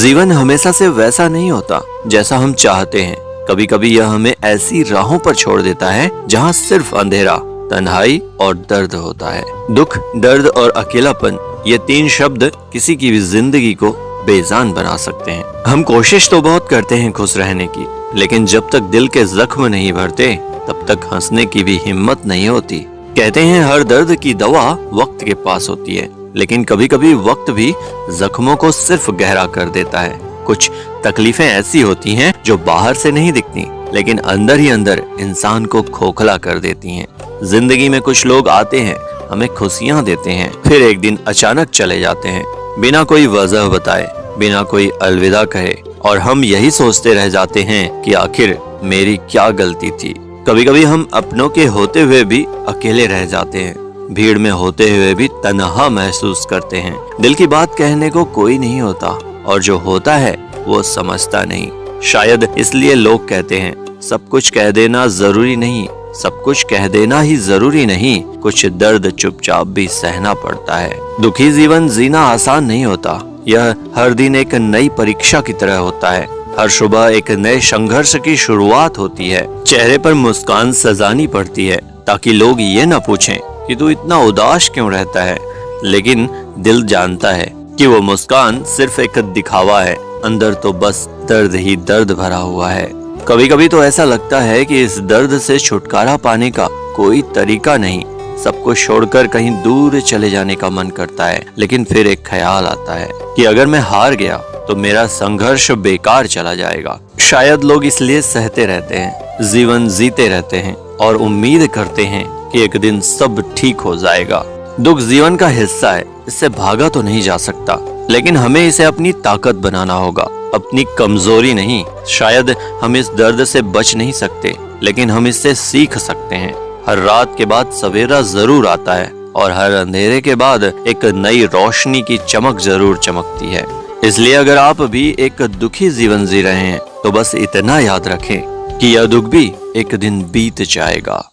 जीवन हमेशा से वैसा नहीं होता जैसा हम चाहते हैं। कभी कभी यह हमें ऐसी राहों पर छोड़ देता है जहाँ सिर्फ अंधेरा, तन्हाई और दर्द होता है। दुख, दर्द और अकेलापन, ये तीन शब्द किसी की भी जिंदगी को बेजान बना सकते हैं। हम कोशिश तो बहुत करते हैं खुश रहने की, लेकिन जब तक दिल के जख्म नहीं भरते तब तक हंसने की भी हिम्मत नहीं होती। कहते हैं हर दर्द की दवा वक्त के पास होती है, लेकिन कभी कभी वक्त भी जख्मों को सिर्फ गहरा कर देता है। कुछ तकलीफें ऐसी होती हैं जो बाहर से नहीं दिखती, लेकिन अंदर ही अंदर इंसान को खोखला कर देती हैं। जिंदगी में कुछ लोग आते हैं, हमें खुशियां देते हैं, फिर एक दिन अचानक चले जाते हैं, बिना कोई वजह बताए, बिना कोई अलविदा कहे, और हम यही सोचते रह जाते हैं कि आखिर मेरी क्या गलती थी। कभी कभी हम अपनों के होते हुए भी अकेले रह जाते हैं, भीड़ में होते हुए भी तन्हा महसूस करते हैं। दिल की बात कहने को कोई नहीं होता, और जो होता है वो समझता नहीं। शायद इसलिए लोग कहते हैं सब कुछ कह देना जरूरी नहीं, सब कुछ कह देना ही जरूरी नहीं, कुछ दर्द चुपचाप भी सहना पड़ता है। दुखी जीवन जीना आसान नहीं होता, यह हर दिन एक नई परीक्षा की तरह होता है। हर सुबह एक नए संघर्ष की शुरुआत होती है। चेहरे पर मुस्कान सजानी पड़ती है ताकि लोग ये न पूछें कि तू इतना उदास क्यों रहता है, लेकिन दिल जानता है कि वो मुस्कान सिर्फ एक दिखावा है, अंदर तो बस दर्द ही दर्द भरा हुआ है। कभी कभी तो ऐसा लगता है कि इस दर्द से छुटकारा पाने का कोई तरीका नहीं, सब कुछ छोड़कर कहीं दूर चले जाने का मन करता है। लेकिन फिर एक ख्याल आता है कि अगर मैं हार गया तो मेरा संघर्ष बेकार चला जाएगा। शायद लोग इसलिए सहते रहते हैं, जीवन जीते रहते हैं और उम्मीद करते हैं कि एक दिन सब ठीक हो जाएगा। दुख जीवन का हिस्सा है, इससे भागा तो नहीं जा सकता, लेकिन हमें इसे अपनी ताकत बनाना होगा, अपनी कमजोरी नहीं। शायद हम इस दर्द से बच नहीं सकते, लेकिन हम इससे सीख सकते हैं। हर रात के बाद सवेरा जरूर आता है, और हर अंधेरे के बाद एक नई रोशनी की चमक जरूर चमकती है। इसलिए अगर आप भी एक दुखी जीवन जी रहे हैं तो बस इतना याद रखें कि यह दुख भी एक दिन बीत जाएगा।